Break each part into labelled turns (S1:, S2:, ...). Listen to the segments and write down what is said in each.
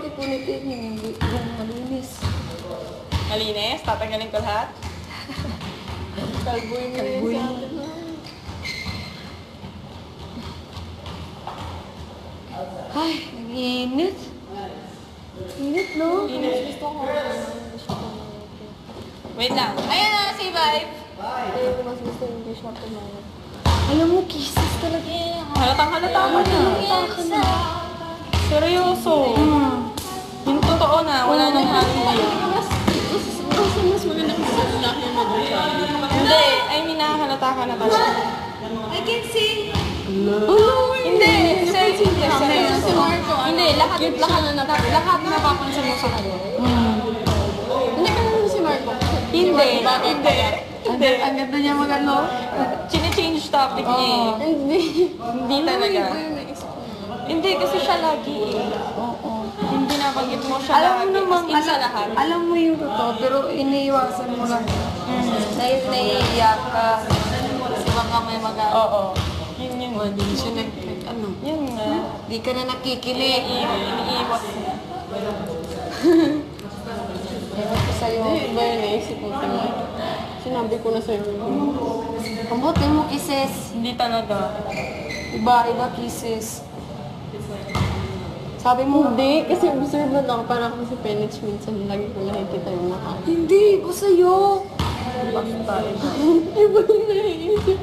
S1: ipunitin yung malinis.
S2: Malinis? Tatanggalin ko lahat?
S1: Kalboy mo yun sa atin. Ay, nag-iinit. Init, no?
S2: Init.
S1: Gusto ko.
S2: Wait lang. Ayan na, say bye!
S1: Kaya ko mas gusto yung dish na tumalat. Alam mo, kisses talaga yan.
S2: Halata ka na. Seryoso. Yung totoo na, wala nang hali.
S1: Mas maganda kasi sa lalaki yung mag-sabi.
S2: Hindi, I mean nakahalata ka na kasi.
S1: I can see.
S2: Hindi, seryoso.
S1: Si Marco,
S2: Hindi, lahat napapansin mo sa kanya.
S1: Hindi ka naman si Marco.
S2: Hindi.
S1: Ang ganda niya mag-ano.
S2: Chine-change topic niya eh. Hindi talaga. Hindi, kasi siya lagi eh. Oo. Hindi nabanggit mo siya
S1: Alam mo
S2: lagi.
S1: naman,
S2: As in sa lahat.
S1: alam mo yung totoo, pero iniiwasan mo lang. Dahil naiiyak ka. Kasi baka may mag-ano.
S2: Oo. Yun.
S1: Hindi siya ano.
S2: Yun nga.
S1: Di ka na nakikinig.
S2: Iniiwas mo.
S1: Ewan ko sa'yo.
S3: Iba yung naisip mo. Sinabi ko na sa'yo.
S1: Pambuti mo kisses.
S2: Hindi talaga.
S1: Iba kisses. Sabi mo,
S3: Hindi, kasi observant ako. Parang ako si Penich minsan. Lagi ko nakikita yung mukha.
S1: hindi, ko sa'yo.
S2: Basta.
S3: Iba yung naiisip.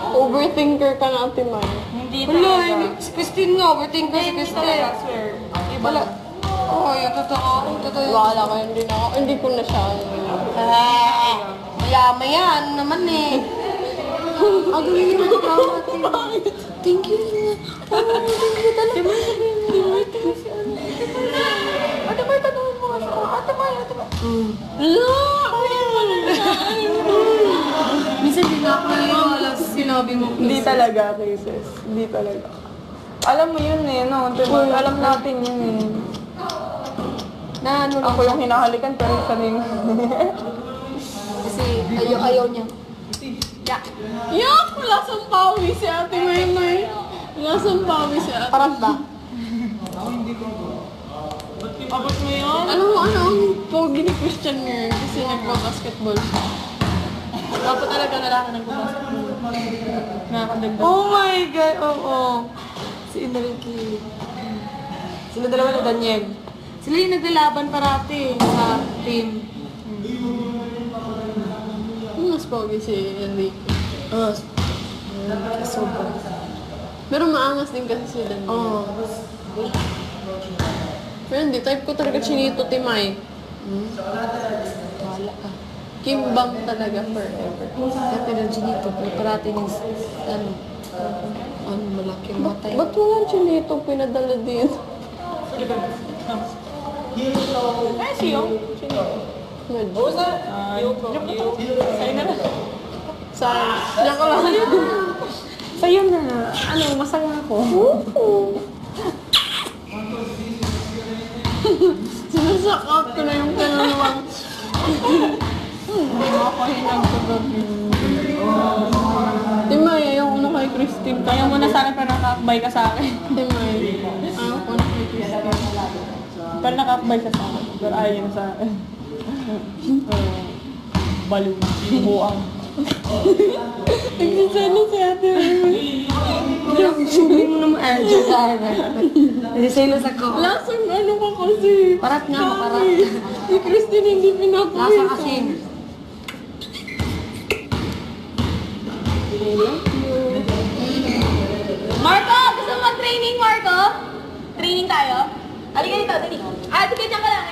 S3: Overthinker ka na, Ate May.
S2: Hindi
S1: Wala,
S2: talaga.
S1: si Christine nga, overthink ko si
S2: Hindi
S1: Christine.
S2: talaga, swear.
S1: Wala. Oo, yung totoo. Yung totoo.
S3: Wala ka, hindi na ako. Hindi ko na siya.
S1: Maya-maya, ano naman eh. Ang galing niya mag-ikaw. Thank you. Oh, thank you talaga. Ate May, tanongin mo nga siya. Ate May. Minsan din ako naiwala sa sinabi mo.
S2: Hindi talaga, cases. Hindi talaga. Alam mo yun eh, no? Diba? Alam natin yun eh.
S1: Na ano lang.
S2: Ako yung hinahalikan, pero isa rin.
S1: Kasi ayaw niya.
S3: Yak! Lasang pawi si Ate May. Lasang pawi si Ate.
S1: Parang ba?
S2: Abot mo yun?
S3: Alam mo ano ang pogi ni Christian ngayon kasi nagpa-basketball siya.
S2: Dapat talaga lalaki nagbabasketball. Nakakadagdag.
S1: Oh my God, oo. Si Enrique.
S2: Sila dalawa ni Daniel.
S1: Sila yung naglalaban parati sa team.
S3: Mas pogi si Enrique.
S1: Oh, sobra.
S3: Pero maangas din kasi si Daniel.
S1: Oo.
S3: Pero hindi, type ko talaga Chinito Timay.
S1: Wala ka.
S3: Kimbang talaga forever.
S1: Dati ng Ginito, may parati ng ano, malaking matay.
S3: Ba't walang Chinito pinadala din?
S2: Eh, siyong. Sino?
S3: Medyo.
S2: Sa'yo na lang.
S3: Diyan ka lang.
S2: Sa'yo na. Ano, masaya ako.
S3: Sinasakot ko na yung kaluluwang.
S2: Makahinang ko gabi.
S3: Timay, ayaw ko na kay Christine.
S2: Kaya mo na sana para nakakbay ka sa akin.
S3: Timay, ayaw ko na kay Christine.
S2: Pero nakakbay ka sa akin. Pero ayaw niya sa akin. Baliw. Buang.
S3: Nagsasano si Ate May.
S1: Sabi mo naman, dyan sa akin. Nasiselos ako.
S3: Lasang ano ka kasi.
S1: Parat nga ako, parat.
S3: Si Christine hindi pinapawis.
S1: Lasa kasi.
S2: Marco! Gusto mo mag-training, Marco? Training tayo? Halika dito, dali. Sige, dyan ka lang.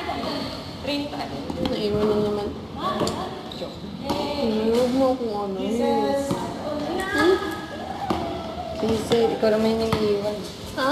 S2: Training tayo.
S3: Naiwan na naman. Huwag mo kung ano.
S1: Kasi ikaw naman yung iiwan.
S3: Ha?